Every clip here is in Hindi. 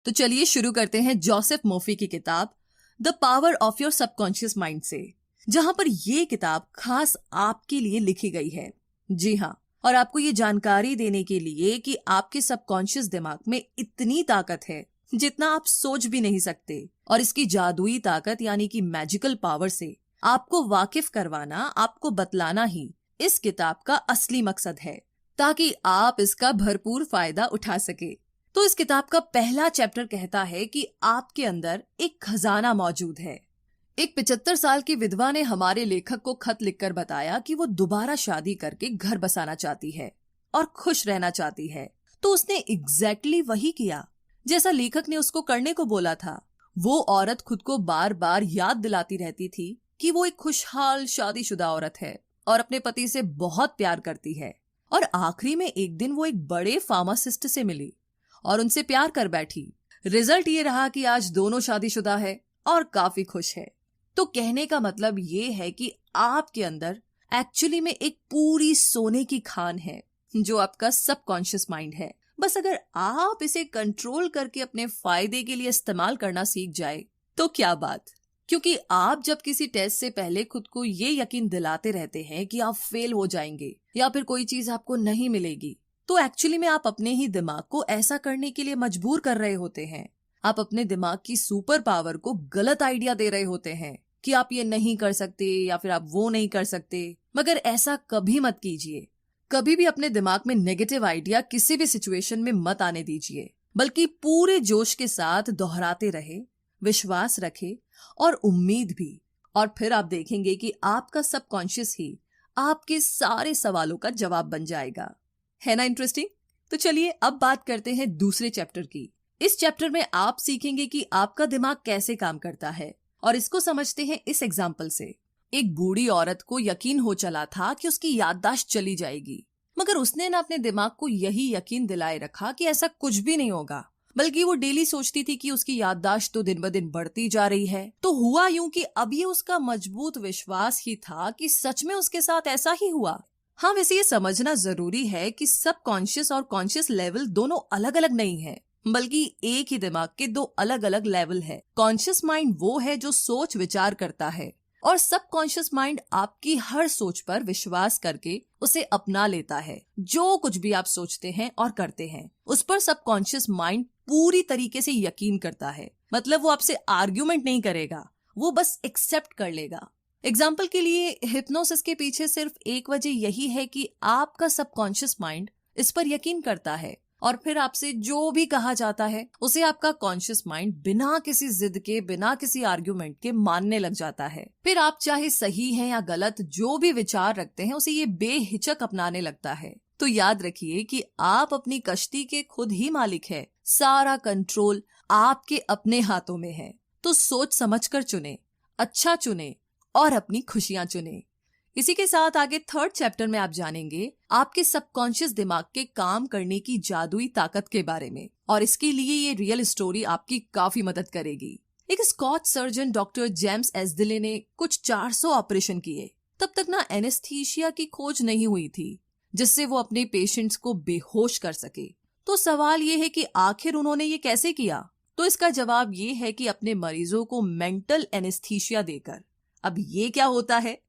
तो चलिए शुरू करते हैं जोसेफ मर्फी की किताब the power of your subconscious mind से, जहां पर ये किताब खास आपके लिए लिखी गई है। जी हाँ, और आपको ये जानकारी देने के लिए कि आपके सबकॉन्शियस दिमाग में इतनी ताकत है जितना आप सोच भी नहीं सकते, और इसकी जादुई ताकत यानी कि मैजिकल पावर से आपको वाकिफ करवाना, आपको बतलाना ही इस किताब का असली मकसद है, ताकि आप इसका भरपूर फायदा उठा सके। तो इस किताब का पहला चैप्टर कहता है कि आपके अंदर एक खजाना मौजूद है। एक 75 साल की विधवा ने हमारे लेखक को खत लिखकर बताया कि वो दोबारा शादी करके घर बसाना चाहती है और खुश रहना चाहती है। तो उसने एग्जैक्टली वही किया जैसा लेखक ने उसको करने को बोला था। वो औरत खुद को बार बार याद दिलाती रहती थी कि वो एक खुशहाल शादीशुदा औरत है और अपने पति से बहुत प्यार करती है। और आखिरी में एक दिन वो एक बड़े फार्मासिस्ट से मिली और उनसे प्यार कर बैठी। रिजल्ट ये रहा कि आज दोनों शादीशुदा है और काफी खुश है। तो कहने का मतलब ये है कि आपके अंदर एक्चुअली में एक पूरी सोने की खान है जो आपका सबकॉन्शियस माइंड है। बस अगर आप इसे कंट्रोल करके अपने फायदे के लिए इस्तेमाल करना सीख जाए तो क्या बात। क्योंकि आप जब किसी टेस्ट से पहले खुद को ये यकीन दिलाते रहते हैं कि आप फेल हो जाएंगे या फिर कोई चीज आपको नहीं मिलेगी, तो एक्चुअली में आप अपने ही दिमाग को ऐसा करने के लिए मजबूर कर रहे होते हैं। आप अपने दिमाग की सुपर पावर को गलत आइडिया दे रहे होते हैं कि आप ये नहीं कर सकते या फिर आप वो नहीं कर सकते। मगर ऐसा कभी मत कीजिए। कभी भी अपने दिमाग में नेगेटिव आइडिया किसी भी सिचुएशन में मत आने दीजिए, बल्कि पूरे जोश के साथ दोहराते रहे, विश्वास रखे और उम्मीद भी। और फिर आप देखेंगे कि आपका सबकॉन्शियस ही आपके सारे सवालों का जवाब बन जाएगा। है ना इंटरेस्टिंग? तो चलिए अब बात करते हैं दूसरे चैप्टर की। इस चैप्टर में आप सीखेंगे कि आपका दिमाग कैसे काम करता है, और इसको समझते हैं इस एग्जाम्पल से। एक बूढ़ी औरत को यकीन हो चला था कि उसकी याददाश्त चली जाएगी, मगर उसने ना अपने दिमाग को यही यकीन दिलाए रखा कि ऐसा कुछ भी नहीं होगा, बल्कि वो डेली सोचती थी कि उसकी याददाश्त तो दिन ब दिन बढ़ती जा रही है। तो हुआ यूं कि अब ये उसका मजबूत विश्वास ही था कि सच में उसके साथ ऐसा ही हुआ। हाँ, वैसे ये समझना जरूरी है कि सबकॉन्शियस और कॉन्शियस लेवल दोनों अलग अलग नहीं है, बल्कि एक ही दिमाग के दो अलग अलग लेवल है। कॉन्शियस माइंड वो है जो सोच विचार करता है, और सबकॉन्शियस माइंड आपकी हर सोच पर विश्वास करके उसे अपना लेता है। जो कुछ भी आप सोचते हैं और करते हैं उस पर सबकॉन्शियस माइंड पूरी तरीके से यकीन करता है। मतलब वो आपसे आर्ग्यूमेंट नहीं करेगा, वो बस एक्सेप्ट कर लेगा। एग्जाम्पल के लिए हिप्नोसिस के पीछे सिर्फ एक वजह यही है कि आपका सबकॉन्शियस माइंड इस पर यकीन करता है, और फिर आपसे जो भी कहा जाता है उसे आपका कॉन्शियस माइंड बिना किसी जिद के, बिना किसी आर्ग्यूमेंट के मानने लग जाता है। फिर आप चाहे सही हैं या गलत जो भी विचार रखते हैं उसे ये बेहिचक अपनाने लगता है। तो याद रखिए कि आप अपनी कश्ती के खुद ही मालिक है। सारा कंट्रोल आपके अपने हाथों में है। तो सोच समझकर चुने, अच्छा चुने और अपनी खुशियां चुने। इसी के साथ आगे थर्ड चैप्टर में आप जानेंगे आपके सबकॉन्शियस दिमाग के काम करने की जादुई ताकत के बारे में, और इसके लिए ये रियल स्टोरी आपकी काफी मदद करेगी। एक स्कॉच सर्जन डॉक्टर जेम्स एस्दिले ने कुछ 400 ऑपरेशन किए। तब तक ना एनेस्थीसिया की खोज नहीं हुई थी जिससे वो अपने पेशेंट्स को बेहोश कर सके। तो सवाल ये है कि आखिर उन्होंने ये कैसे किया? तो इसका जवाब ये है कि अपने मरीजों को मेंटल एनेस्थीसिया देकर। अब ये क्या होता है?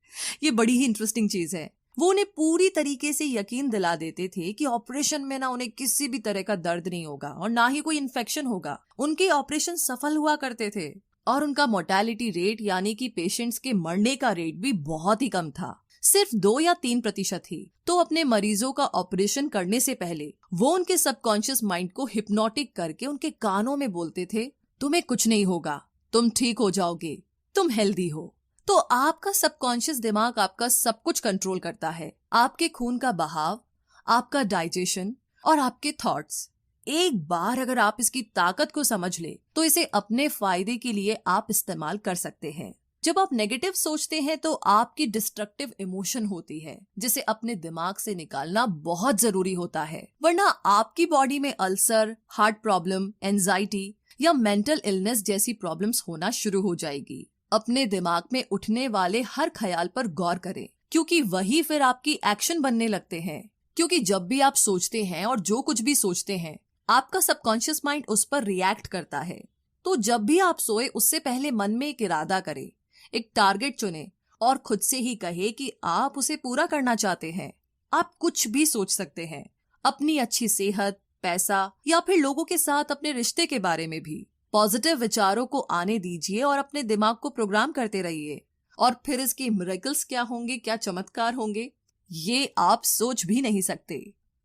ये बड़ी ही इंटरेस्टिंग चीज है। वो उन्हें पूरी तरीके से यकीन दिला देते थे कि ऑपरेशन में ना उन्हें किसी भी तरह का दर्द नहीं होगा और ना ही कोई इन्फेक्शन होगा। उनके ऑपरेशन सफल हुआ करते थे और उनका मोर्टेलिटी रेट यानी कि पेशेंट्स के मरने का रेट भी बहुत ही कम था, सिर्फ 2 या 3% ही। तो अपने मरीजों का ऑपरेशन करने से पहले वो उनके सबकॉन्शियस माइंड को हिप्नोटिक करके उनके कानों में बोलते थे, तुम्हें कुछ नहीं होगा, तुम ठीक हो जाओगे, तुम हेल्दी हो। तो आपका सबकॉन्शियस दिमाग आपका सब कुछ कंट्रोल करता है, आपके खून का बहाव, आपका डाइजेशन और आपके थॉट्स। एक बार अगर आप इसकी ताकत को समझ ले तो इसे अपने फायदे के लिए आप इस्तेमाल कर सकते हैं। जब आप नेगेटिव सोचते हैं तो आपकी डिस्ट्रक्टिव इमोशन होती है जिसे अपने दिमाग से निकालना बहुत जरूरी होता है, वरना आपकी बॉडी में अल्सर, हार्ट प्रॉब्लम, एंजाइटी या मेंटल इलनेस जैसी प्रॉब्लम्स होना शुरू हो जाएगी। अपने दिमाग में उठने वाले हर ख्याल पर गौर करें, क्योंकि वही फिर आपकी एक्शन बनने लगते हैं। क्योंकि जब भी आप सोचते हैं और जो कुछ भी सोचते हैं आपका सबकॉन्शियस माइंड उस पर रिएक्ट करता है। तो जब भी आप सोए उससे पहले मन में एक इरादा करें, एक टारगेट चुने और खुद से ही कहे कि आप उसे पूरा करना चाहते हैं। आप कुछ भी सोच सकते हैं, अपनी अच्छी सेहत, पैसा या फिर लोगों के साथ अपने रिश्ते के बारे में भी। पॉजिटिव विचारों को आने दीजिए और अपने दिमाग को प्रोग्राम करते रहिए। और फिर इसके मिरेकल्स क्या होंगे, क्या चमत्कार होंगे, ये आप सोच भी नहीं सकते।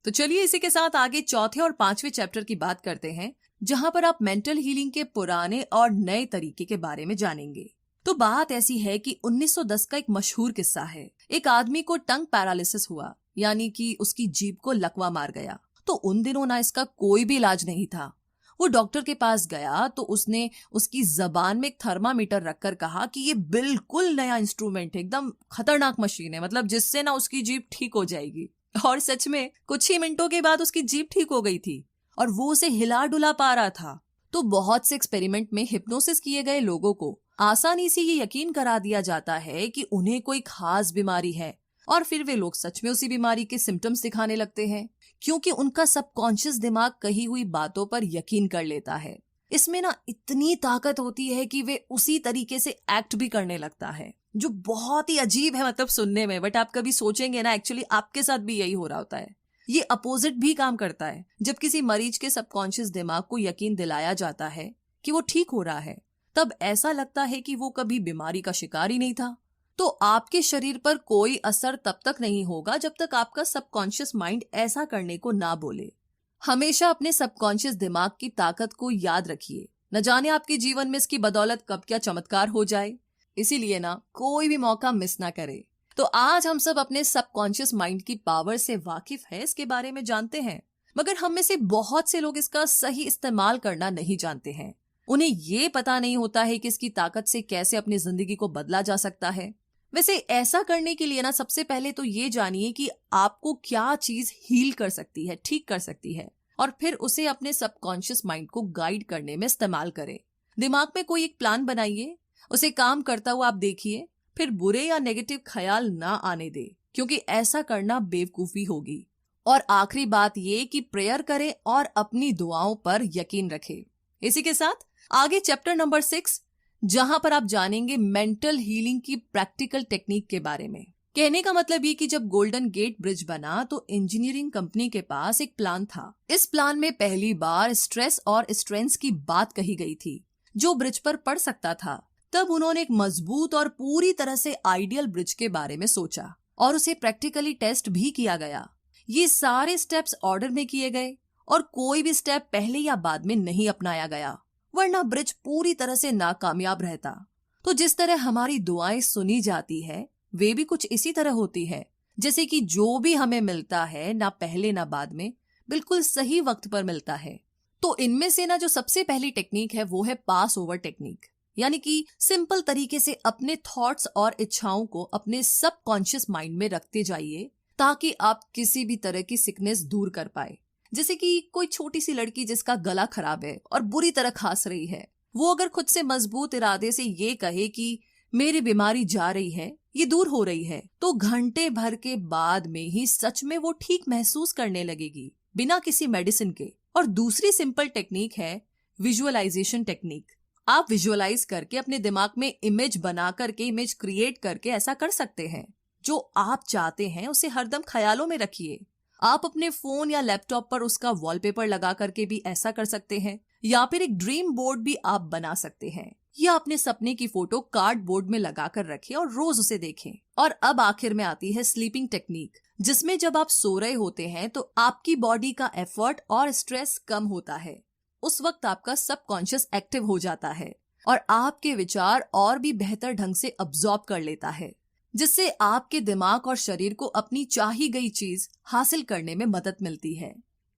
तो चलिए इसी के साथ आगे चौथे और पांचवें चैप्टर की बात करते हैं, जहां पर आप मेंटल हीलिंग के पुराने और नए तरीके के बारे में जानेंगे। तो बात ऐसी है कि 1910 का एक मशहूर किस्सा है। एक आदमी को टंग पैरालिसिस हुआ, यानी कि उसकी जीभ को लकवा मार गया। तो उन दिनों ना इसका कोई भी इलाज नहीं था। वो डॉक्टर के पास गया तो उसने उसकी जबान में एक थर्मामीटर रखकर कहा कि ये बिल्कुल नया इंस्ट्रूमेंट है, एकदम खतरनाक मशीन है, मतलब जिससे ना उसकी जीभ ठीक हो जाएगी। और सच में कुछ ही मिनटों के बाद उसकी जीभ ठीक हो गई थी और वो उसे हिला डुला पा रहा था। तो बहुत से एक्सपेरिमेंट में हिप्नोसिस किए गए लोगों को आसानी से ये यकीन करा दिया जाता है कि उन्हें कोई खास बीमारी है, और फिर वे लोग सच में उसी बीमारी के सिम्टम्स दिखाने लगते हैं, क्योंकि उनका सबकॉन्शियस दिमाग कही हुई बातों पर यकीन कर लेता है। इसमें ना इतनी ताकत होती है कि वे उसी तरीके से एक्ट भी करने लगता है, जो बहुत ही अजीब है मतलब सुनने में। बट आप कभी सोचेंगे ना, एक्चुअली आपके साथ भी यही हो रहा होता है। ये अपोजिट भी काम करता है। जब किसी मरीज के सबकॉन्शियस दिमाग को यकीन दिलाया जाता है कि वो ठीक हो रहा है, तब ऐसा लगता है कि वो कभी बीमारी का शिकार ही नहीं था। तो आपके शरीर पर कोई असर तब तक नहीं होगा जब तक आपका सबकॉन्शियस माइंड ऐसा करने को ना बोले। हमेशा अपने सबकॉन्शियस दिमाग की ताकत को याद रखिए। न जाने आपके जीवन में इसकी बदौलत कब क्या चमत्कार हो जाए। इसीलिए ना कोई भी मौका मिस ना करे। तो आज हम सब अपने सबकॉन्शियस माइंड की पावर से वाकिफ है, इसके बारे में जानते हैं, मगर हम में से बहुत से लोग इसका सही इस्तेमाल करना नहीं जानते हैं। उन्हें ये पता नहीं होता है कि इसकी ताकत से कैसे अपनी जिंदगी को बदला जा सकता है। वैसे ऐसा करने के लिए ना सबसे पहले तो ये जानिए कि आपको क्या चीज हील कर सकती है, ठीक कर सकती है, और फिर उसे अपने सबकॉन्शियस माइंड को गाइड करने में इस्तेमाल करें। दिमाग में कोई एक प्लान बनाइए, उसे काम करता हुआ आप देखिए, फिर बुरे या नेगेटिव ख्याल ना आने दे, क्योंकि ऐसा करना बेवकूफी होगी। और आखिरी बात ये कि प्रेयर करें और अपनी दुआओं पर यकीन रखें। इसी के साथ आगे चैप्टर नंबर 6, जहां पर आप जानेंगे मेंटल हीलिंग की प्रैक्टिकल टेक्निक के बारे में। कहने का मतलब ये कि जब गोल्डन गेट ब्रिज बना तो इंजीनियरिंग कंपनी के पास एक प्लान था। इस प्लान में पहली बार स्ट्रेस और स्ट्रेंथ की बात कही गई थी, जो ब्रिज पर पड़ सकता था। तब उन्होंने एक मजबूत और पूरी तरह से आइडियल ब्रिज के बारे में सोचा और उसे प्रैक्टिकली टेस्ट भी किया गया। ये सारे स्टेप्स ऑर्डर में किए गए और कोई भी स्टेप पहले या बाद में नहीं अपनाया गया, वरना ब्रिज पूरी तरह से नाकामयाब रहता। तो जिस तरह हमारी दुआएं सुनी जाती है, वे भी कुछ इसी तरह होती है, जैसे कि जो भी हमें मिलता है ना पहले ना बाद में, बिल्कुल सही वक्त पर मिलता है। तो इनमें से ना जो सबसे पहली टेक्निक है वो है पास ओवर टेक्निक, यानी कि सिंपल तरीके से अपने थॉट्स और इच्छाओं को अपने सबकॉन्शियस माइंड में रखते जाइए, ताकि आप किसी भी तरह की सिकनेस दूर कर पाए। जैसे कि कोई छोटी सी लड़की जिसका गला खराब है और बुरी तरह खांस रही है, वो अगर खुद से मजबूत इरादे से ये कहे कि मेरी बीमारी जा रही है, ये दूर हो रही है, तो घंटे भर के बाद में ही सच में वो ठीक महसूस करने लगेगी, बिना किसी मेडिसिन के। और दूसरी सिंपल टेक्निक है विजुअलाइजेशन टेक्निक। आप विजुअलाइज करके अपने दिमाग में इमेज बना करके, इमेज क्रिएट करके ऐसा कर सकते हैं। जो आप चाहते हैं उसे हरदम ख्यालों में रखिए। आप अपने फोन या लैपटॉप पर उसका वॉलपेपर लगा करके भी ऐसा कर सकते हैं, या फिर एक ड्रीम बोर्ड भी आप बना सकते हैं, या अपने सपने की फोटो कार्डबोर्ड में लगा कर रखें और रोज उसे देखें। और अब आखिर में आती है स्लीपिंग टेक्निक, जिसमें जब आप सो रहे होते हैं तो आपकी बॉडी का एफर्ट और स्ट्रेस कम होता है। उस वक्त आपका सबकॉन्शियस एक्टिव हो जाता है और आपके विचार और भी बेहतर ढंग से अब्सॉर्ब कर लेता है, जिससे आपके दिमाग और शरीर को अपनी चाही गई चीज हासिल करने में मदद मिलती है।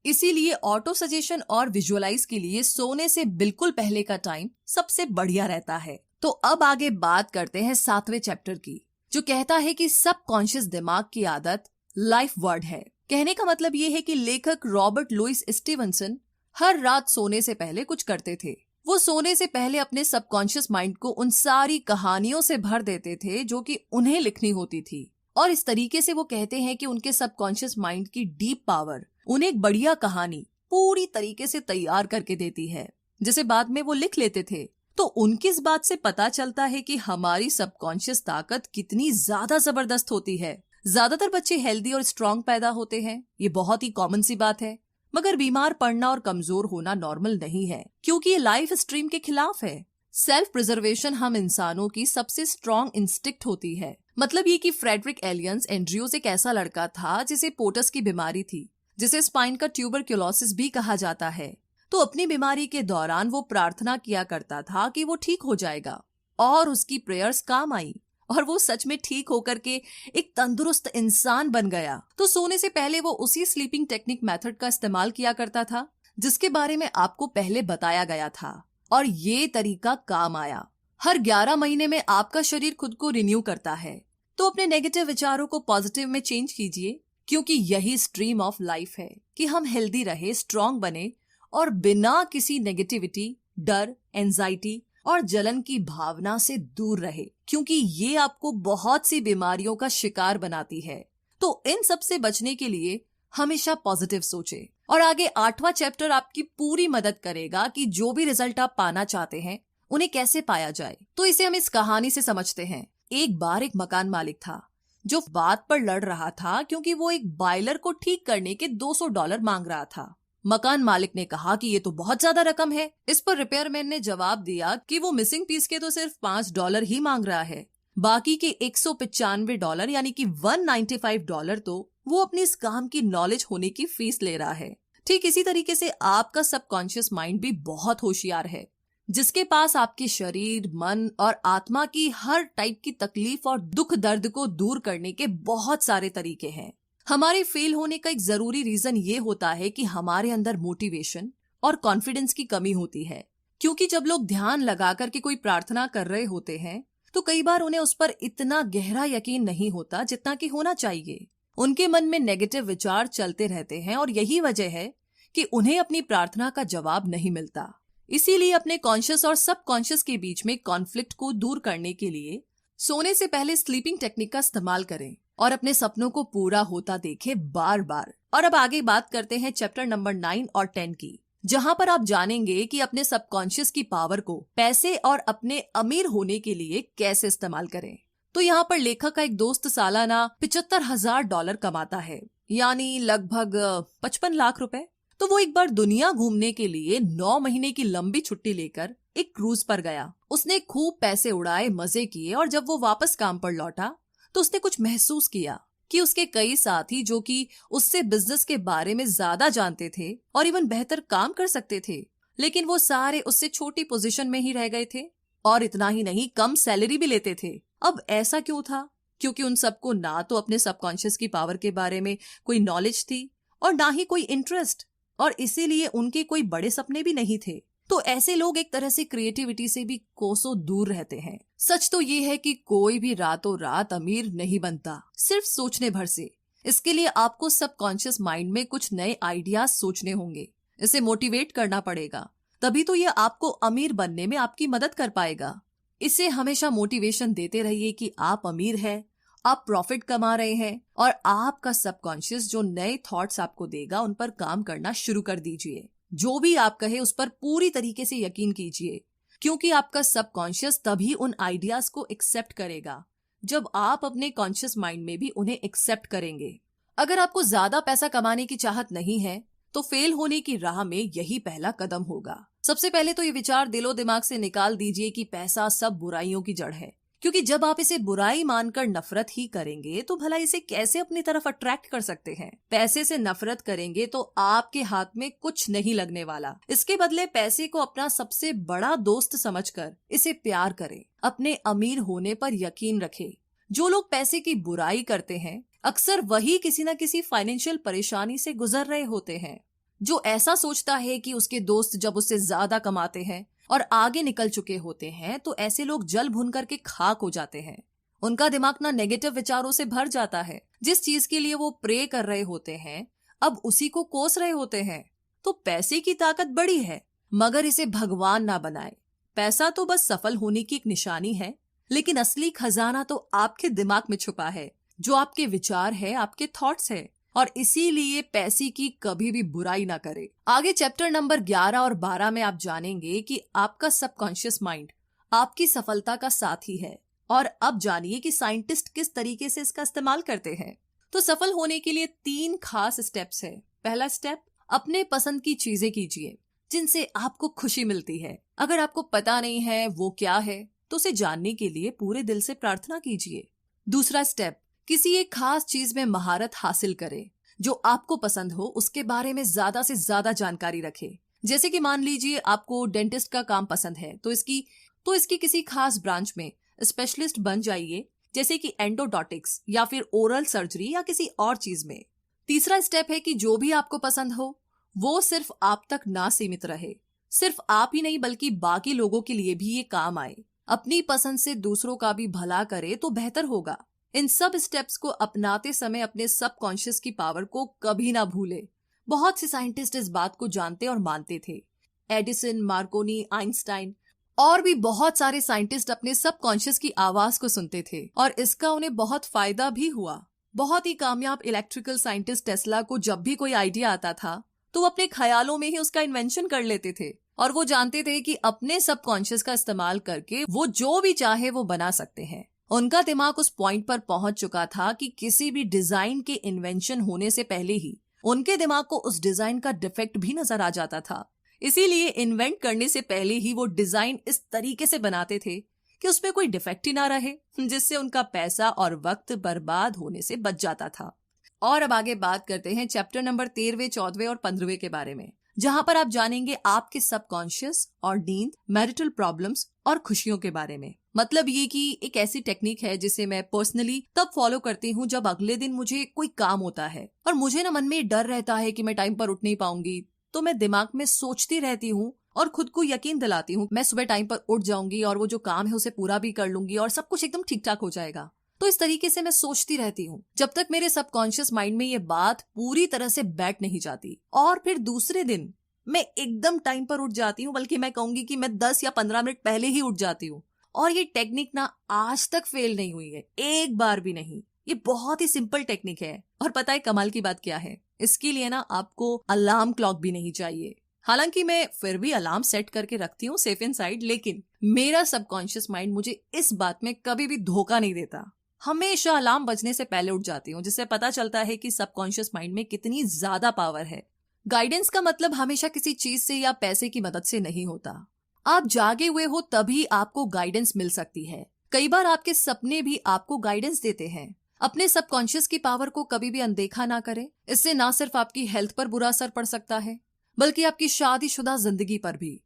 इसीलिए ऑटो सजेशन और विजुअलाइज के लिए सोने से बिल्कुल पहले का टाइम सबसे बढ़िया रहता है। तो अब आगे बात करते हैं 7वें चैप्टर की, जो कहता है कि सबकॉन्शियस दिमाग की आदत लाइफ वर्ड है। कहने का मतलब ये है कि लेखक रॉबर्ट लुइस स्टीवनसन हर रात सोने से पहले कुछ करते थे। वो सोने से पहले अपने सबकॉन्शियस माइंड को उन सारी कहानियों से भर देते थे जो कि उन्हें लिखनी होती थी, और इस तरीके से वो कहते हैं कि उनके सबकॉन्शियस माइंड की डीप पावर उन्हें एक बढ़िया कहानी पूरी तरीके से तैयार करके देती है, जिसे बाद में वो लिख लेते थे। तो उनकी इस बात से पता चलता है कि हमारी सबकॉन्शियस ताकत कितनी ज्यादा जबरदस्त होती है। ज्यादातर बच्चे हेल्दी और स्ट्रांग पैदा होते हैं, ये बहुत ही कॉमन सी बात है। मगर बीमार पड़ना और कमजोर होना नॉर्मल नहीं है, क्योंकि ये लाइफ स्ट्रीम के खिलाफ है। सेल्फ प्रिजर्वेशन हम इंसानों की सबसे स्ट्रांग इंस्टिक्ट होती है। मतलब ये कि फ्रेडरिक एलियंस एंड्रयूज एक ऐसा लड़का था जिसे पोटस की बीमारी थी, जिसे स्पाइन का ट्यूबरक्यूलोसिस भी कहा जाता है। तो अपनी बीमारी के दौरान वो प्रार्थना किया करता था कि वो ठीक हो जाएगा, और उसकी प्रेयर्स काम आई और वो सच में ठीक होकर के एक तंदुरुस्त इंसान बन गया। तो सोने से पहले वो उसी स्लीपिंग टेक्निक मेथड का इस्तेमाल किया करता था जिसके बारे में आपको पहले बताया गया था, और ये तरीका काम आया। हर 11 महीने में आपका शरीर खुद को रिन्यू करता है। तो अपने नेगेटिव विचारों को पॉजिटिव में चेंज कीजिए, क्योंकि यही स्ट्रीम ऑफ लाइफ है कि हम हेल्दी रहे, स्ट्रांग बने और बिना किसी नेगेटिविटी, डर, एंजाइटी और जलन की भावना से दूर रहे, क्योंकि ये आपको बहुत सी बीमारियों का शिकार बनाती है। तो इन सब से बचने के लिए हमेशा पॉजिटिव सोचें। और आगे 8वां चैप्टर आपकी पूरी मदद करेगा कि जो भी रिजल्ट आप पाना चाहते हैं उन्हें कैसे पाया जाए। तो इसे हम इस कहानी से समझते हैं। एक बार एक मकान मालिक था जो बात पर लड़ रहा था, क्योंकि वो एक बॉयलर को ठीक करने के $200 मांग रहा था। मकान मालिक ने कहा कि ये तो बहुत ज्यादा रकम है। इस पर रिपेयरमैन ने जवाब दिया कि वो मिसिंग पीस के तो सिर्फ $5 ही मांग रहा है, बाकी के $195 यानी कि $195 तो वो अपनी इस काम की नॉलेज होने की फीस ले रहा है। ठीक इसी तरीके से आपका सबकॉन्शियस माइंड भी बहुत होशियार है, जिसके पास आपके शरीर, मन और आत्मा की हर टाइप की तकलीफ और दुख दर्द को दूर करने के बहुत सारे तरीके हैं। हमारे फेल होने का एक जरूरी रीजन ये होता है कि हमारे अंदर मोटिवेशन और कॉन्फिडेंस की कमी होती है, क्योंकि जब लोग ध्यान लगा करके कोई प्रार्थना कर रहे होते हैं तो कई बार उन्हें उस पर इतना गहरा यकीन नहीं होता जितना कि होना चाहिए। उनके मन में नेगेटिव विचार चलते रहते हैं और यही वजह है कि उन्हें अपनी प्रार्थना का जवाब नहीं मिलता। इसीलिए अपने कॉन्शियस और सबकॉन्शियस के बीच में कॉन्फ्लिक्ट को दूर करने के लिए सोने से पहले स्लीपिंग टेक्निक का इस्तेमाल करें और अपने सपनों को पूरा होता देखें बार बार। और अब आगे बात करते हैं चैप्टर नंबर 9 और 10 की, जहां पर आप जानेंगे कि अपने सबकॉन्शियस की पावर को पैसे और अपने अमीर होने के लिए कैसे इस्तेमाल करें। तो यहाँ पर लेखक का एक दोस्त सालाना $75,000 कमाता है, यानी लगभग 55 लाख रुपए। तो वो एक बार दुनिया घूमने के लिए 9 महीने की लंबी छुट्टी लेकर एक क्रूज पर गया। उसने खूब पैसे उड़ाए, मजे किए, और जब वो वापस काम पर लौटा तो उसने कुछ महसूस किया कि उसके कई साथी जो कि उससे बिजनेस के बारे में ज्यादा जानते थे और इवन बेहतर काम कर सकते थे, लेकिन वो सारे उससे छोटी पोजीशन में ही रह गए थे, और इतना ही नहीं, कम सैलरी भी लेते थे। अब ऐसा क्यों था? क्योंकि उन सबको ना तो अपने सबकॉन्शियस की पावर के बारे में कोई नॉलेज थी और ना ही कोई इंटरेस्ट, और इसीलिए उनके कोई बड़े सपने भी नहीं थे। तो ऐसे लोग एक तरह से क्रिएटिविटी से भी कोसों दूर रहते हैं। सच तो ये है कि कोई भी रातों रात अमीर नहीं बनता, सिर्फ सोचने भर से। इसके लिए आपको सबकॉन्शियस माइंड में कुछ नए आइडियाज सोचने होंगे, इसे मोटिवेट करना पड़ेगा, तभी तो ये आपको अमीर बनने में आपकी मदद कर पाएगा। इसे हमेशा मोटिवेशन देते रहिए कि आप अमीर हैं, आप प्रॉफिट कमा रहे हैं, और आपका सबकॉन्शियस जो नए थॉट्स आपको देगा उन पर काम करना शुरू कर दीजिए। जो भी आप कहे उस पर पूरी तरीके से यकीन कीजिए, क्योंकि आपका सबकॉन्शियस तभी उन आइडियाज को एक्सेप्ट करेगा जब आप अपने कॉन्शियस माइंड में भी उन्हें एक्सेप्ट करेंगे। अगर आपको ज्यादा पैसा कमाने की चाहत नहीं है तो फेल होने की राह में यही पहला कदम होगा। सबसे पहले तो ये विचार दिलो दिमाग से निकाल दीजिए कि पैसा सब बुराइयों की जड़ है, क्योंकि जब आप इसे बुराई मानकर नफरत ही करेंगे तो भला इसे कैसे अपनी तरफ अट्रैक्ट कर सकते हैं। पैसे से नफरत करेंगे तो आपके हाथ में कुछ नहीं लगने वाला। इसके बदले पैसे को अपना सबसे बड़ा दोस्त समझकर इसे प्यार करें, अपने अमीर होने पर यकीन रखें। जो लोग पैसे की बुराई करते हैं अक्सर वही किसी न किसी फाइनेंशियल परेशानी से गुजर रहे होते हैं। जो ऐसा सोचता है कि उसके दोस्त जब उससे ज्यादा कमाते हैं और आगे निकल चुके होते हैं तो ऐसे लोग जल भुन करके खाक हो जाते हैं। उनका दिमाग ना नेगेटिव विचारों से भर जाता है। जिस चीज के लिए वो प्रे कर रहे होते हैं अब उसी को कोस रहे होते हैं। तो पैसे की ताकत बड़ी है, मगर इसे भगवान ना बनाए। पैसा तो बस सफल होने की एक निशानी है, लेकिन असली खजाना तो आपके दिमाग में छुपा है, जो आपके विचार है, आपके थॉट्स है। और इसीलिए पैसे की कभी भी बुराई ना करे। आगे चैप्टर नंबर 11 और 12 में आप जानेंगे कि आपका सबकॉन्शियस माइंड आपकी सफलता का साथी है। और अब जानिए कि साइंटिस्ट किस तरीके से इसका इस्तेमाल करते हैं। तो सफल होने के लिए 3 खास स्टेप्स है। पहला स्टेप, अपने पसंद की चीजें कीजिए जिनसे आपको खुशी मिलती है। अगर आपको पता नहीं है वो क्या है तो उसे जानने के लिए पूरे दिल से प्रार्थना कीजिए। दूसरा स्टेप, किसी एक खास चीज में महारत हासिल करें। जो आपको पसंद हो उसके बारे में ज्यादा से ज्यादा जानकारी रखें। जैसे कि मान लीजिए आपको डेंटिस्ट का काम पसंद है तो इसकी किसी खास ब्रांच में स्पेशलिस्ट बन जाइए, जैसे कि एंडोडोंटिक्स या फिर ओरल सर्जरी या किसी और चीज में। तीसरा स्टेप है कि जो भी आपको पसंद हो वो सिर्फ आप तक ना सीमित रहे। सिर्फ आप ही नहीं बल्कि बाकी लोगों के लिए भी ये काम आए। अपनी पसंद से दूसरों का भी भला करे तो बेहतर होगा। इन सब स्टेप्स को अपनाते समय अपने सबकॉन्शियस की पावर को कभी ना भूले। बहुत से साइंटिस्ट इस बात को जानते और मानते थे। एडिसन, मार्कोनी, आइंस्टाइन और भी बहुत सारे साइंटिस्ट अपने सबकॉन्शियस की आवाज को सुनते थे और इसका उन्हें बहुत फायदा भी हुआ। बहुत ही कामयाब इलेक्ट्रिकल साइंटिस्ट टेस्ला को जब भी कोई आइडिया आता था तो वो अपने ख्यालों में ही उसका इन्वेंशन कर लेते थे और वो जानते थे कि अपने सबकॉन्शियस का इस्तेमाल करके वो जो भी चाहे वो बना सकते हैं। उनका दिमाग उस पॉइंट पर पहुंच चुका था कि किसी भी डिजाइन के इन्वेंशन होने से पहले ही उनके दिमाग को उस डिजाइन का डिफेक्ट भी नजर आ जाता था। इसीलिए इन्वेंट करने से पहले ही वो डिजाइन इस तरीके से बनाते थे कि उसमें कोई डिफेक्ट ही ना रहे, जिससे उनका पैसा और वक्त बर्बाद होने से बच जाता था। और अब आगे बात करते हैं चैप्टर नंबर 13वें, 14वें और 15वें के बारे में, जहां पर आप जानेंगे आपके सबकॉन्शियस और नींद, मैरिटल प्रॉब्लम्स और खुशियों के बारे में। मतलब ये कि एक ऐसी टेक्निक है जिसे मैं पर्सनली तब फॉलो करती हूँ जब अगले दिन मुझे कोई काम होता है और मुझे ना मन में डर रहता है कि मैं टाइम पर उठ नहीं पाऊंगी। तो मैं दिमाग में सोचती रहती हूँ और खुद को यकीन दिलाती हूँ मैं सुबह टाइम पर उठ जाऊंगी और वो जो काम है उसे पूरा भी कर लूंगी और सब कुछ एकदम ठीक ठाक हो जाएगा। तो इस तरीके से मैं सोचती रहती हूँ जब तक मेरे सबकॉन्शियस माइंड में ये बात पूरी तरह से बैठ नहीं जाती। और फिर दूसरे दिन मैं एकदम टाइम पर उठ जाती हूँ, बल्कि मैं कहूंगी कि मैं 10 या 15 मिनट पहले ही उठ जाती हूँ। और ये टेक्निक ना आज तक फेल नहीं हुई है, एक बार भी नहीं। ये बहुत ही सिंपल टेक्निक है। और पता है कमाल की बात क्या है, इसके लिए ना आपको अलार्म क्लॉक भी नहीं चाहिए। हालांकि मैं फिर भी अलार्म सेट करके रखती हूँ सेफ इन साइड, लेकिन मेरा सबकॉन्शियस माइंड मुझे इस बात में कभी भी धोखा नहीं देता। हमेशा अलार्म बजने से पहले उठ जाती हूँ, जिससे पता चलता है कि सबकॉन्शियस माइंड में कितनी ज्यादा पावर है। गाइडेंस का मतलब हमेशा किसी चीज से या पैसे की मदद से नहीं होता। आप जागे हुए हो तभी आपको गाइडेंस मिल सकती है। कई बार आपके सपने भी आपको गाइडेंस देते हैं। अपने सबकॉन्शियस की पावर को कभी भी अनदेखा ना करें। इससे ना सिर्फ आपकी हेल्थ पर बुरा असर पड़ सकता है बल्कि आपकी शादीशुदा जिंदगी पर भी।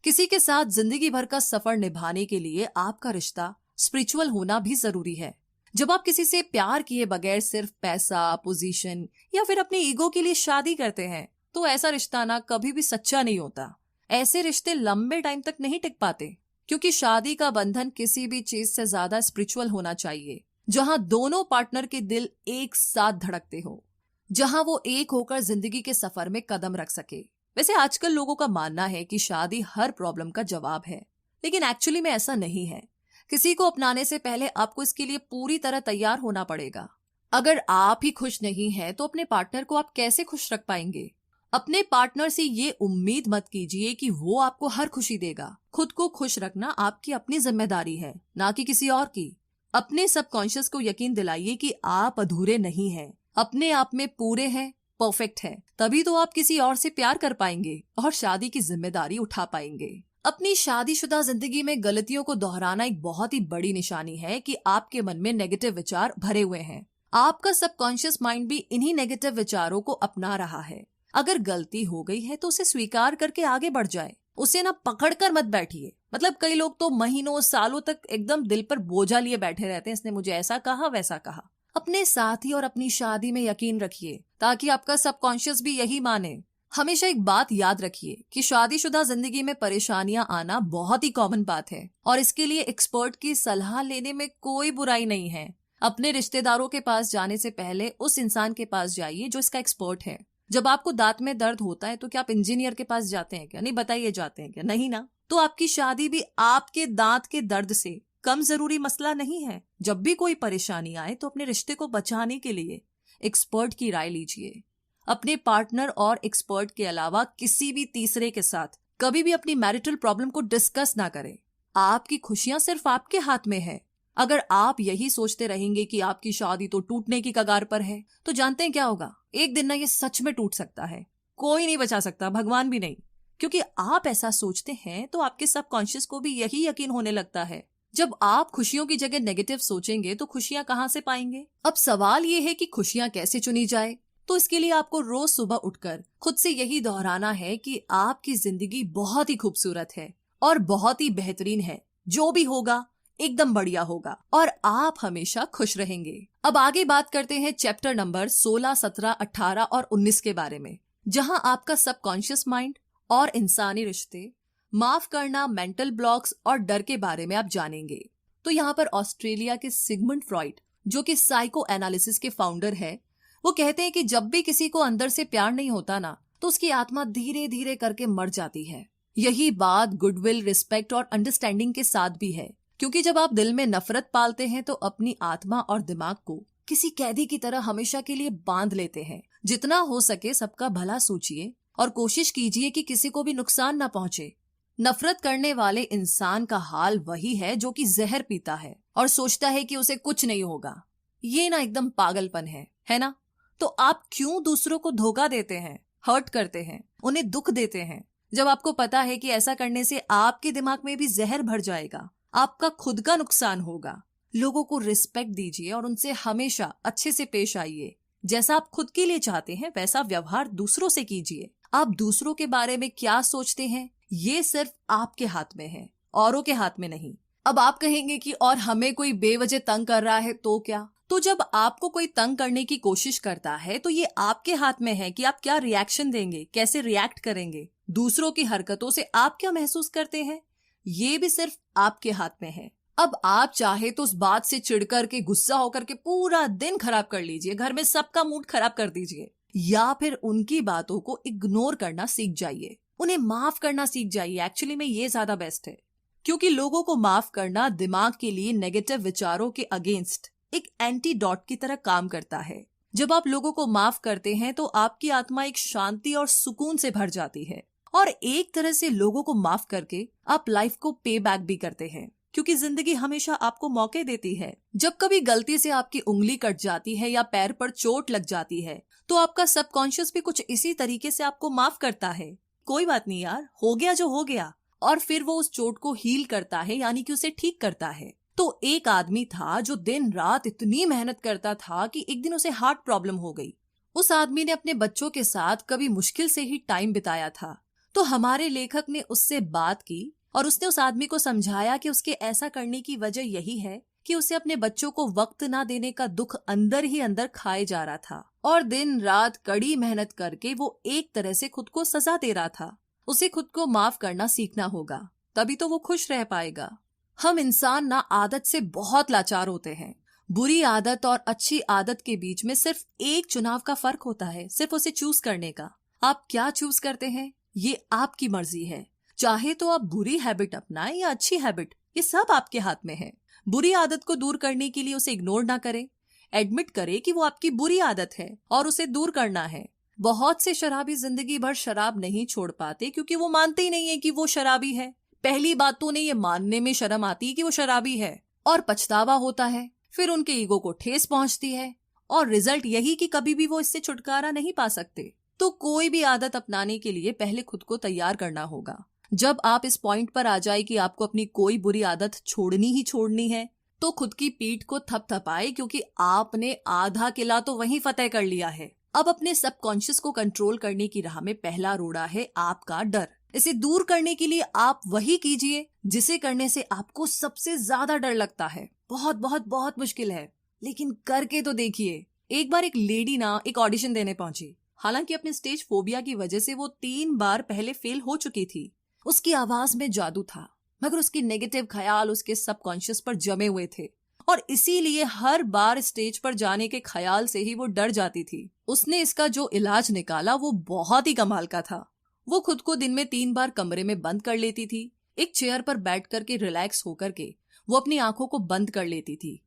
किसी के साथ जिंदगी भर का सफर निभाने के लिए आपका रिश्ता स्पिरिचुअल होना भी जरूरी है। जब आप किसी से प्यार किए बगैर सिर्फ पैसा, पोजीशन या फिर अपने ईगो के लिए शादी करते हैं तो ऐसा रिश्ता ना कभी भी सच्चा नहीं होता। ऐसे रिश्ते लंबे टाइम तक नहीं टिक पाते, क्योंकि शादी का बंधन किसी भी चीज से ज्यादा स्पिरिचुअल होना चाहिए, जहां दोनों पार्टनर के दिल एक साथ धड़कते हो, जहां वो एक होकर जिंदगी के सफर में कदम रख सके। वैसे आजकल लोगों का मानना है कि शादी हर प्रॉब्लम का जवाब है, लेकिन एक्चुअली में ऐसा नहीं है। किसी को अपनाने से पहले आपको इसके लिए पूरी तरह तैयार होना पड़ेगा। अगर आप ही खुश नहीं हैं, तो अपने पार्टनर को आप कैसे खुश रख पाएंगे? अपने पार्टनर से ये उम्मीद मत कीजिए कि वो आपको हर खुशी देगा। खुद को खुश रखना आपकी अपनी जिम्मेदारी है, ना कि किसी और की। अपने सबकॉन्शियस को यकीन दिलाइए कि आप अधूरे नहीं हैं, अपने आप में पूरे हैं, परफेक्ट हैं। तभी तो आप किसी और से प्यार कर पाएंगे और शादी की जिम्मेदारी उठा पाएंगे। अपनी शादीशुदा जिंदगी में गलतियों को दोहराना एक बहुत ही बड़ी निशानी है कि आपके मन में नेगेटिव विचार भरे हुए हैं। आपका सबकॉन्शियस माइंड भी इन्हीं नेगेटिव विचारों को अपना रहा है। अगर गलती हो गई है तो उसे स्वीकार करके आगे बढ़ जाए, उसे ना पकड़ कर मत बैठिए। मतलब कई लोग तो महीनों सालों तक एकदम दिल पर बोझा लिए बैठे रहते हैं, इसने मुझे ऐसा कहा वैसा कहा। अपने साथी और अपनी शादी में यकीन रखिए ताकि आपका सबकॉन्शियस भी यही माने। हमेशा एक बात याद रखिए कि शादीशुदा जिंदगी में परेशानियां आना बहुत ही कॉमन बात है और इसके लिए एक्सपर्ट की सलाह लेने में कोई बुराई नहीं है। अपने रिश्तेदारों के पास जाने से पहले उस इंसान के पास जाइए जो इसका एक्सपर्ट है। जब आपको दांत में दर्द होता है तो क्या आप इंजीनियर के पास जाते हैं क्या? नहीं, बताइए जाते हैं क्या? नहीं ना। तो आपकी शादी भी आपके दांत के दर्द से कम जरूरी मसला नहीं है। जब भी कोई परेशानी आए तो अपने रिश्ते को बचाने के लिए एक्सपर्ट की राय लीजिए। अपने पार्टनर और एक्सपर्ट के अलावा किसी भी तीसरे के साथ कभी भी अपनी मैरिटल प्रॉब्लम को डिस्कस ना करें। आपकी खुशियां सिर्फ आपके हाथ में है। अगर आप यही सोचते रहेंगे कि आपकी शादी तो टूटने की कगार पर है, तो जानते हैं क्या होगा? एक दिन ना ये सच में टूट सकता है। कोई नहीं बचा सकता, भगवान भी नहीं। क्योंकि आप ऐसा सोचते हैं तो आपके सबकॉन्शियस को भी यही यकीन होने लगता है। जब आप खुशियों की जगह नेगेटिव सोचेंगे तो खुशियां कहां से पाएंगे? अब सवाल ये है कि खुशियां कैसे चुनी जाए। तो इसके लिए आपको रोज सुबह उठकर खुद से यही दोहराना है कि आपकी जिंदगी बहुत ही खूबसूरत है और बहुत ही बेहतरीन है। जो भी होगा एकदम बढ़िया होगा और आप हमेशा खुश रहेंगे। अब आगे बात करते हैं चैप्टर नंबर 16, 17, 18 और 19 के बारे में, जहां आपका सबकॉन्शियस माइंड और इंसानी रिश्ते, माफ करना, मेंटल ब्लॉक्स और डर के बारे में आप जानेंगे। तो यहाँ पर ऑस्ट्रेलिया के सिगमंड फ्रॉइड, जो कि साइको एनालिसिस के फाउंडर है, वो कहते हैं कि जब भी किसी को अंदर से प्यार नहीं होता ना, तो उसकी आत्मा धीरे धीरे करके मर जाती है। यही बात गुडविल, रिस्पेक्ट और अंडरस्टैंडिंग के साथ भी है। क्योंकि जब आप दिल में नफरत पालते हैं तो अपनी आत्मा और दिमाग को किसी कैदी की तरह हमेशा के लिए बांध लेते हैं। जितना हो सके सबका भला सोचिए और कोशिश कीजिए कि किसी को भी नुकसान ना पहुंचे। नफरत करने वाले इंसान का हाल वही है जो कि जहर पीता है और सोचता है कि उसे कुछ नहीं होगा। ये ना एकदम पागलपन है ना? तो आप क्यों दूसरों को धोखा देते हैं, हर्ट करते हैं, उन्हें दुख देते हैं, जब आपको पता है कि ऐसा करने से आपके दिमाग में भी जहर भर जाएगा, आपका खुद का नुकसान होगा। लोगों को रिस्पेक्ट दीजिए और उनसे हमेशा अच्छे से पेश आइए। जैसा आप खुद के लिए चाहते हैं वैसा व्यवहार दूसरों से कीजिए। आप दूसरों के बारे में क्या सोचते हैं ये सिर्फ आपके हाथ में है, औरों के हाथ में नहीं। अब आप कहेंगे कि और हमें कोई बेवजह तंग कर रहा है तो क्या? तो जब आपको कोई तंग करने की कोशिश करता है तो ये आपके हाथ में है कि आप क्या रिएक्शन देंगे, कैसे रिएक्ट करेंगे। दूसरों की हरकतों से आप क्या महसूस करते हैं ये भी सिर्फ आपके हाथ में है। अब आप चाहे तो उस बात से चिढ़ करके, गुस्सा होकर के पूरा दिन खराब कर लीजिए, घर में सबका मूड खराब कर दीजिए, या फिर उनकी बातों को इग्नोर करना सीख जाइए, उन्हें माफ करना सीख जाइए। एक्चुअली में ये ज्यादा बेस्ट है, क्योंकि लोगों को माफ करना दिमाग के लिए नेगेटिव विचारों के अगेंस्ट एक एंटीडोट की तरह काम करता है। जब आप लोगों को माफ करते हैं तो आपकी आत्मा एक शांति और सुकून से भर जाती है और एक तरह से लोगों को माफ करके आप लाइफ को पे बैक भी करते हैं, क्योंकि जिंदगी हमेशा आपको मौके देती है। जब कभी गलती से आपकी उंगली कट जाती है या पैर पर चोट लग जाती है तो आपका सबकॉन्शियस भी कुछ इसी तरीके से आपको माफ करता है। कोई बात नहीं यार, हो गया जो हो गया, और फिर वो उस चोट को हील करता है, यानी कि उसे ठीक करता है। तो एक आदमी था जो दिन रात इतनी मेहनत करता था कि एक दिन उसे हार्ट प्रॉब्लम हो गई। उस आदमी ने अपने बच्चों के साथ कभी मुश्किल से ही टाइम बिताया था। तो हमारे लेखक ने उससे बात की और उसने उस आदमी को समझाया कि उसके ऐसा करने की वजह यही है कि उसे अपने बच्चों को वक्त ना देने का दुख अंदर ही अंदर खाए जा रहा था और दिन रात कड़ी मेहनत करके वो एक तरह से खुद को सजा दे रहा था। उसे खुद को माफ करना सीखना होगा, तभी तो वो खुश रह पाएगा। हम इंसान ना आदत से बहुत लाचार होते हैं। बुरी आदत और अच्छी आदत के बीच में सिर्फ एक चुनाव का फर्क होता है, सिर्फ उसे चूज करने का। आप क्या चूज करते हैं ये आपकी मर्जी है। चाहे तो आप बुरी हैबिट अपनाएं या अच्छी हैबिट, ये सब आपके हाथ में है। बुरी आदत को दूर करने के लिए उसे इग्नोर ना करें, एडमिट करें कि वो आपकी बुरी आदत है और उसे दूर करना है। बहुत से शराबी जिंदगी भर शराब नहीं छोड़ पाते क्योंकि वो मानते ही नहीं है कि वो शराबी है। पहली बात तो उन्हें ये मानने में शर्म आती है कि वो शराबी है और पछतावा होता है, फिर उनके ईगो को ठेस पहुंचती है और रिजल्ट यही कि कभी भी वो इससे छुटकारा नहीं पा सकते। तो कोई भी आदत अपनाने के लिए पहले खुद को तैयार करना होगा। जब आप इस पॉइंट पर आ जाए कि आपको अपनी कोई बुरी आदत छोड़नी ही छोड़नी है तो खुद की पीठ को थपथपाए, क्योंकि आपने आधा किला तो वहीं फतेह कर लिया है। अब अपने सबकॉन्शियस को कंट्रोल करने की राह में पहला रोड़ा है आपका डर। इसे दूर करने के लिए आप वही कीजिए जिसे करने से आपको सबसे ज्यादा डर लगता है। बहुत बहुत बहुत मुश्किल है, लेकिन करके तो देखिए। एक बार एक लेडी ना एक ऑडिशन देने पहुंची। हालांकि अपने स्टेज फोबिया की वजह से वो 3 बार पहले फेल हो चुकी थी। उसकी आवाज में जादू था, मगर उसके नेगेटिव ख्याल उसके सबकॉन्शियस पर जमे हुए थे और इसीलिए हर बार स्टेज पर जाने के ख्याल से ही वो डर जाती थी। उसने इसका जो इलाज निकाला वो बहुत ही कमाल का था। वो खुद को दिन में 3 बार कमरे में बंद कर लेती थी। एक चेयर पर बैठ करके रिलैक्स होकर के वो अपनी आंखों को बंद कर लेती थी।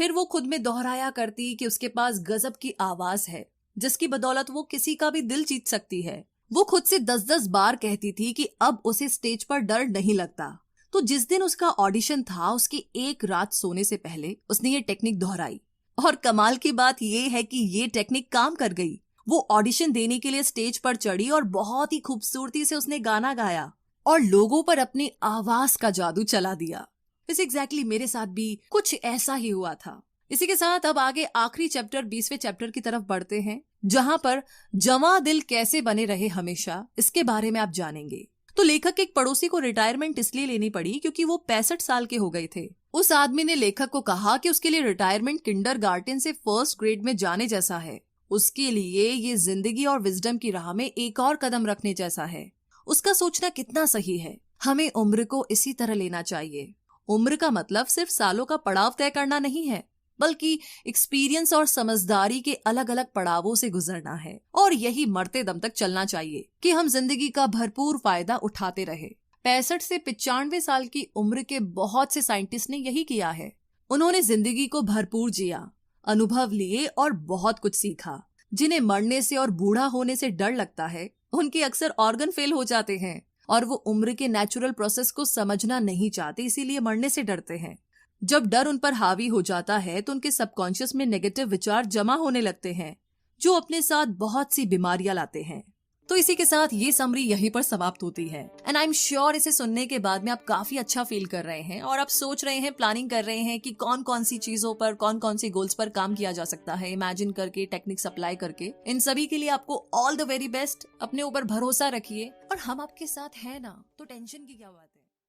फिर वो खुद में दोहराया करती कि उसके पास गजब की आवाज है जिसकी बदौलत वो किसी का भी दिल जीत सकती है। वो खुद से 10-10 बार कहती थी कि अब उसे स्टेज पर डर नहीं लगता। तो जिस दिन उसका ऑडिशन था, उसकी एक रात सोने से पहले उसने ये टेक्निक दोहराई और कमाल की बात ये है कि ये टेक्निक काम कर गई। वो ऑडिशन देने के लिए स्टेज पर चढ़ी और बहुत ही खूबसूरती से उसने गाना गाया और लोगों पर अपनी आवाज का जादू चला दिया। इस एग्जैक्टली मेरे साथ भी कुछ ऐसा ही हुआ था। इसी के साथ अब आगे आखिरी चैप्टर 20वें चैप्टर की तरफ बढ़ते हैं, जहां पर जवां दिल कैसे बने रहे हमेशा, इसके बारे में आप जानेंगे। तो लेखक के एक पड़ोसी को रिटायरमेंट इसलिए लेनी पड़ी क्योंकि वो 65 साल के हो गए थे। उस आदमी ने लेखक को कहा कि उसके लिए रिटायरमेंट किंडरगार्टन से फर्स्ट ग्रेड में जाने जैसा है। उसके लिए ये जिंदगी और विजडम की राह में एक और कदम रखने जैसा है। उसका सोचना कितना सही है। हमें उम्र को इसी तरह लेना चाहिए। उम्र का मतलब सिर्फ सालों का पड़ाव तय करना नहीं है, बल्कि एक्सपीरियंस और समझदारी के अलग अलग पड़ावों से गुजरना है। और यही मरते दम तक चलना चाहिए कि हम जिंदगी का भरपूर फायदा उठाते रहे। 65 से 95 साल की उम्र के बहुत से साइंटिस्ट ने यही किया है। उन्होंने जिंदगी को भरपूर जिया, अनुभव लिए और बहुत कुछ सीखा। जिन्हें मरने से और बूढ़ा होने से डर लगता है, उनके अक्सर ऑर्गन फेल हो जाते हैं और वो उम्र के नेचुरल प्रोसेस को समझना नहीं चाहते, इसीलिए मरने से डरते हैं। जब डर उन पर हावी हो जाता है तो उनके सबकॉन्शियस में नेगेटिव विचार जमा होने लगते हैं, जो अपने साथ बहुत सी बीमारियां लाते हैं। तो इसी के साथ ये समरी यहीं पर समाप्त होती है। एंड आई एम श्योर इसे सुनने के बाद में आप काफी अच्छा फील कर रहे हैं और आप सोच रहे हैं, प्लानिंग कर रहे हैं कि कौन कौन सी चीजों पर, कौन कौन सी गोल्स पर काम किया जा सकता है, इमेजिन करके, टेक्निक्स अप्लाई करके। इन सभी के लिए आपको ऑल द वेरी बेस्ट। अपने ऊपर भरोसा रखिए और हम आपके साथ है ना, तो टेंशन की क्या बात है।